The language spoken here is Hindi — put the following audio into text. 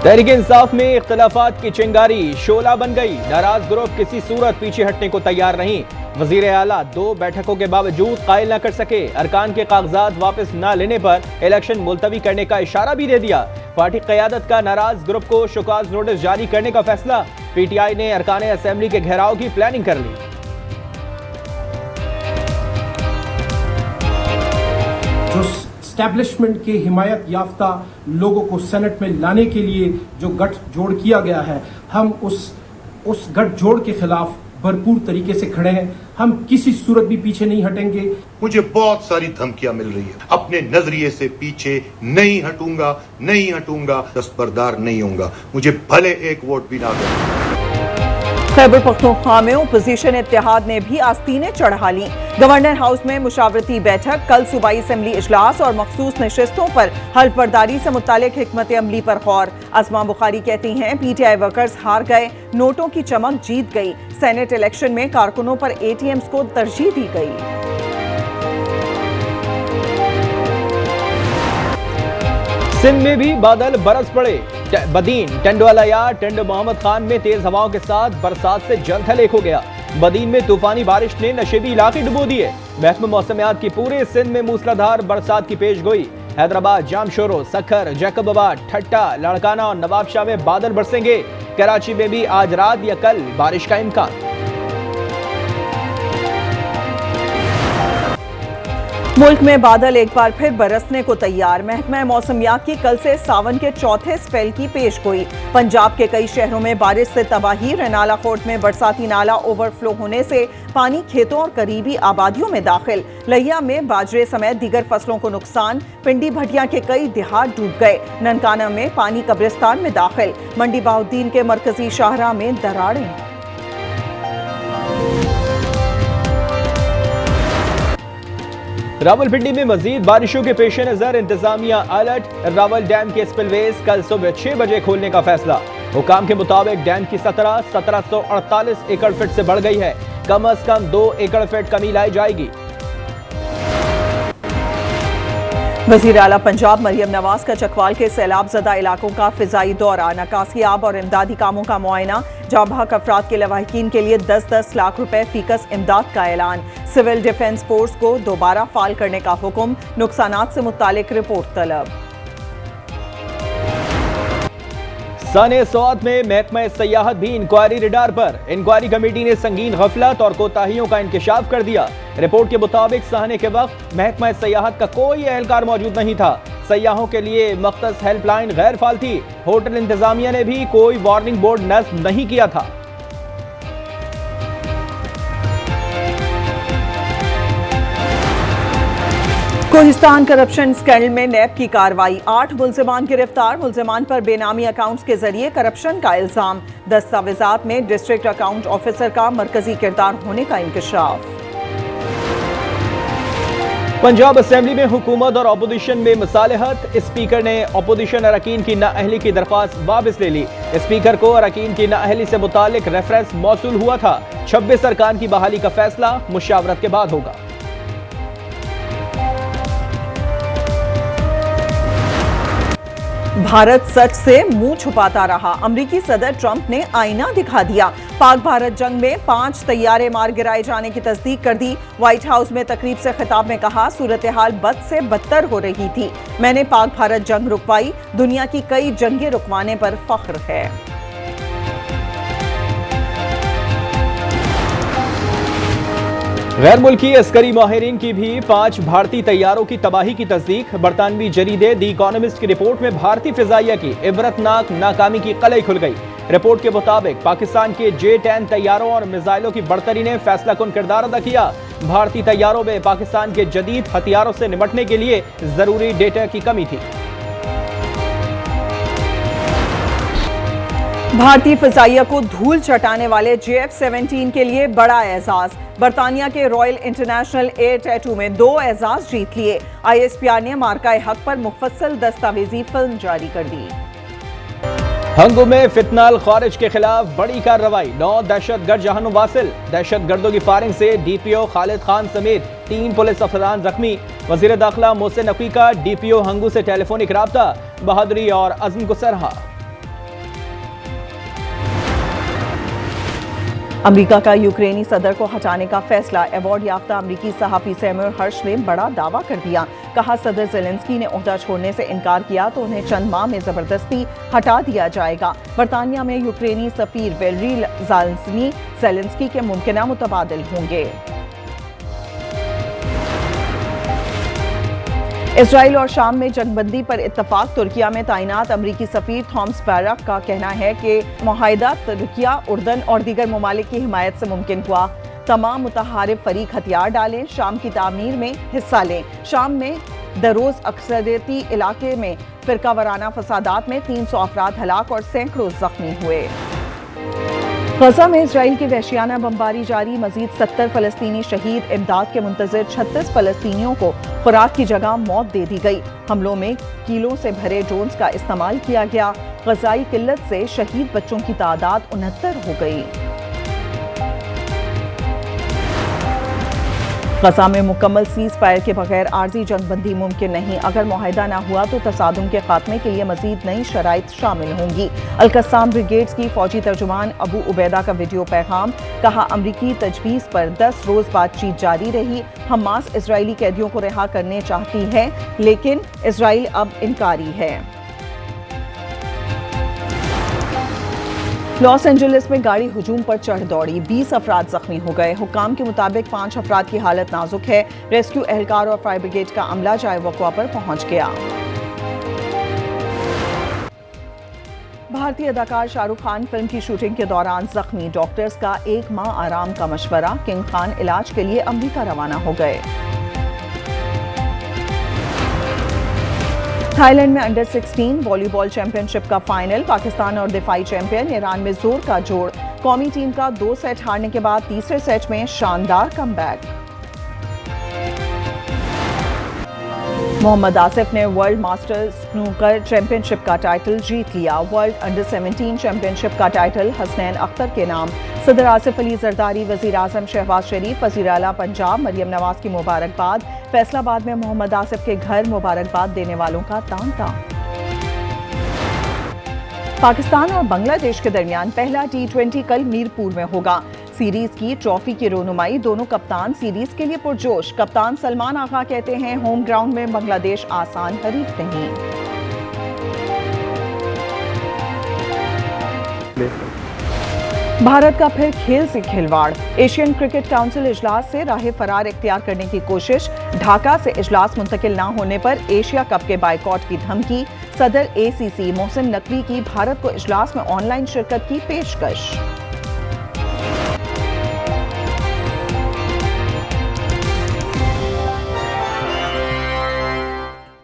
तहरीक इंसाफ में इख्तलाफात की चिंगारी शोला बन गई। नाराज ग्रुप किसी सूरत पीछे हटने को तैयार नहीं। वजीर आला 2 बैठकों के बावजूद कायल न कर सके। अरकान के कागजात वापस न लेने पर इलेक्शन मुलतवी करने का इशारा भी दे दिया। पार्टी क़यादत का नाराज ग्रुप को शोकाज नोटिस जारी करने का फैसला। PTI ने अरकान असेंबली के घेराव की प्लानिंग कर ली। एस्टैब्लिशमेंट के हिमायत याफ्ता लोगों को सेनेट में लाने के लिए जो गठजोड़ किया गया है, हम उस गठजोड़ के खिलाफ भरपूर तरीके से खड़े हैं। हम किसी सूरत भी पीछे नहीं हटेंगे। मुझे बहुत सारी धमकियां मिल रही है, अपने नजरिए से पीछे नहीं हटूंगा, दस्तबरदार नहीं होऊंगा, मुझे भले एक वोट भी ना दें। खैबर पख्तूनख्वा में ओपोजिशन इत्तेहाद ने भी आस्तीनें चढ़ा ली। गवर्नर हाउस में मुशावरती बैठक, कल सूबाई असेंबली इजलास और मखसूस नशिस्तों पर हल्फ बर्दारी से मुतालिक हिकमत अमली पर गौर। असमा बुखारी कहती हैं PTI वर्कर्स हार गए, नोटों की चमक जीत गई। सेनेट इलेक्शन में कारकुनों पर ATMs को तरजीह दी गई। सिंध में भी बादल बरस पड़े। बदीन, टंडवालाया, टंड मोहम्मद खान में तेज हवाओं के साथ बरसात से जलथल हो गया। बदीन में तूफानी बारिश ने नशेबी इलाके डुबो दिए। महकमा मौसमियात की पूरे सिंध में मूसलाधार बरसात की पेशगोई। हैदराबाद, जामशोरो, सखर, जैकबाबाद, ठट्टा, लड़काना और नवाबशाह में बादल बरसेंगे। कराची में भी आज रात या कल बारिश का इम्कान। मुल्क में बादल एक बार फिर बरसने को तैयार। महकमा मौसमियात की कल से सावन के चौथे स्पेल की पेशगोई। पंजाब के कई शहरों में बारिश से तबाही। रनाला कोट में बरसाती नाला ओवरफ्लो होने से पानी खेतों और करीबी आबादियों में दाखिल। लहिया में बाजरे समेत दीगर फसलों को नुकसान। पिंडी भटिया के कई देहात डूब गए। ननकाना में पानी कब्रिस्तान में दाखिल। मंडी बहाउद्दीन के मरकजी शाहराह में दरारें। रावलपिंडी में मजीद बारिशों के पेश नजर इंतजामिया अलर्ट। रावल डैम के स्पिलवेज कल सुबह 6 बजे खोलने का फैसला। हुकाम के मुताबिक डैम की सतह 1748 एकड़ फीट से बढ़ गई है। कम अज कम 2 एकड़ फीट कमी लाई जाएगी। वज़ीर आला पंजाब मरियम नवाज का चकवाल के सैलाब ज़दा इलाकों का फिजाई दौरा। निकासियाब और इमदादी कामों का मुआयना। जाबाक अफराद के लवाहिकीन के लिए 10-10 लाख रुपए फीकस इमदाद का ऐलान। सिविल डिफेंस फोर्स को दोबारा फाल करने का हुक्म। नुकसानात से मुतालिक रिपोर्ट तलब। साने सौत में महकमा सयाहत भी इंक्वायरी रडार पर। इंक्वायरी कमेटी ने संगीन गफलत और कोताहियों का इंकशाफ कर दिया। रिपोर्ट के मुताबिक सहने के वक्त महकमा सयाहत का कोई एहलकार मौजूद नहीं था। सयाहों के लिए मख्तस हेल्पलाइन गैर फाल थी। होटल इंतजामिया ने भी कोई वार्निंग बोर्ड नस्ब नहीं किया था। कोहिस्तान करप्शन स्कैंडल में नैब की कार्रवाई। 8 मुल्जिमान गिरफ्तार। मुल्जिमान पर बेनामी अकाउंट्स के जरिए करप्शन का इल्जाम। दस्तावेजात में डिस्ट्रिक्ट अकाउंट ऑफिसर का मरकजी किरदार होने का इंकशाफ। पंजाब असेंबली में हुकूमत और अपोजिशन में मुसालहत। स्पीकर ने अपोजिशन अरकान की नाअहली की दरख्वास्त वापस ले ली। स्पीकर को अरकान की नाअहली से मुतालिक रेफरेंस मौसूल हुआ था। 26 अरकान की बहाली का फैसला मुशावरत के बाद होगा। भारत सच से मुंह छुपाता रहा। अमरीकी सदर ट्रंप ने आईना दिखा दिया। पाक भारत जंग में 5 तैयारे मार गिराए जाने की तस्दीक कर दी। व्हाइट हाउस में तकरीब से खिताब में कहा, सूरत हाल बद से बदतर हो रही थी। मैंने पाक भारत जंग रुकवाई। दुनिया की कई जंगें रुकवाने पर फख्र है। गैर मुल्की अस्करी माहिरीन की भी 5 भारतीय तैयारों की तबाही की तस्दीक। बरतानवी जरीदे द इकोनॉमिस्ट की रिपोर्ट में भारतीय फिजाइया की इबरतनाक नाकामी की कलई खुल गई। रिपोर्ट के मुताबिक पाकिस्तान के J-10 तैयारों और मिसाइलों की बढ़तरी ने फैसला कुन किरदार अदा किया। भारतीय तैयारों में पाकिस्तान के जदीद हथियारों से निपटने के लिए जरूरी डेटा की कमी थी। भारतीय फिजाइया को धूल चटाने वाले JF-17 के लिए बड़ा एजाज। बरतानिया के रॉयल इंटरनेशनल एयर टैटू में 2 एजाज जीत लिए। ISPR ने मार्काए हक पर मुफस्सल दस्तावेजी फिल्म जारी कर दी। हंगो में फितनाल खारिज के खिलाफ बड़ी कार्रवाई। 9 दहशतगर्द जहानुम वासिल। दहशतगर्दों की फायरिंग से DPO खालिद खान समेत 3 पुलिस अफसरान जख्मी। वजीर दाखिला मोहसिन नकवी का DPO हंगू से टेलीफोनिक राब्ता। बहादुरी और अज़्म को सराहा। अमेरिका का यूक्रेनी सदर को हटाने का फैसला। अवार्ड याफ्ता अमेरिकी सहाफी सैमुअल हर्श ने बड़ा दावा कर दिया। कहा, सदर ज़ेलेंस्की ने ओहदा छोड़ने से इनकार किया तो उन्हें चंद माह में जबरदस्ती हटा दिया जाएगा। बरतानिया में यूक्रेनी सफीर वेलेरी ज़ेलेंस्की के मुमकिन मुतबादिल होंगे। इसराइल और शाम में जंगबंदी पर इत्तफाक। तुर्किया में तैनात अमरीकी सफीर थॉमस बैरक का कहना है कि मुआहिदा तुर्किया, उर्दन और दीगर ममालिक की हिमायत से मुमकिन हुआ। तमाम मुतहारिब फरीक हथियार डालें, शाम की तामीर में हिस्सा लें। शाम में दरोज अक्सरियती इलाके में फिरका वराना फसादात में 300 अफराद हलाक और सैकड़ों जख्मी हुए। गजा में इसराइल की वहशियाना बमबारी जारी। मजीद 70 फलस्तीनी शहीद। इमदाद के मुंतजर 36 फलस्तीनियों को खुराक की जगह मौत दे दी गई। हमलों में कीलों से भरे ड्रोन्स का इस्तेमाल किया गया। गजाई किल्लत से शहीद बच्चों की तादाद 69 हो गई। गजा में मुकम्मल सीज फायर के बगैर आर्जी जंगबंदी मुमकिन नहीं। अगर मुआहिदा न हुआ तो तसादुम के खात्मे के लिए मजीद नई शराइत शामिल होंगी। अल-कस्साम ब्रिगेड्स की फौजी तर्जुमान अबू उबैदा का वीडियो पैगाम। कहा, अमरीकी तजवीज़ पर 10 रोज़ बातचीत जारी रही। हमास इजरायली कैदियों को रिहा करने चाहती है, लेकिन इसराइल अब इनकारी है। लॉस एंजलिस में गाड़ी हुजूम पर चढ़ दौड़ी, 20 अफराद जख्मी हो गए। हुकाम के मुताबिक 5 अफराद की हालत नाजुक है। रेस्क्यू एहलकार और फायर ब्रिगेड का अमला जाए वक़्वा पर पहुंच गया। भारतीय अदाकार शाहरुख खान फिल्म की शूटिंग के दौरान जख्मी। डॉक्टर्स का 1 माह आराम का मशवरा। किंग खान इलाज के लिए अमेरिका रवाना हो गए। थाईलैंड में अंडर 16 वॉलीबॉल चैंपियनशिप का फाइनल। पाकिस्तान और दिफाई चैंपियन ईरान में जोर का जोड़। कौमी टीम का 2 सेट हारने के बाद तीसरे सेट में शानदार कमबैक। मोहम्मद आसिफ ने वर्ल्ड मास्टर्स स्नूकर चैंपियनशिप का टाइटल जीत लिया। वर्ल्ड अंडर 17 चैंपियनशिप का टाइटल हसनैन अख्तर के नाम। सदर आसिफ अली जरदारी, वजीर आजम शहबाज शरीफ, वजीर आला पंजाब मरियम नवाज की मुबारकबाद। फैसलाबाद में मोहम्मद आसिफ के घर मुबारकबाद देने वालों का तांता। पाकिस्तान और बांग्लादेश के दरमियान पहला T20 कल मीरपुर में होगा। सीरीज की ट्रॉफी की रोनुमाई। दोनों कप्तान सीरीज के लिए पुरजोश। कप्तान सलमान आगा कहते हैं, होम ग्राउंड में बांग्लादेश आसान हरीफ नहीं। भारत का फिर खेल से खिलवाड़। एशियन क्रिकेट काउंसिल इजलास से राह फरार इख्तियार करने की कोशिश। ढाका से इजलास मुंतकिल न होने पर एशिया कप के बाइकॉट की धमकी। सदर ACC मोहसिन नकवी की भारत को इजलास में ऑनलाइन शिरकत की पेशकश।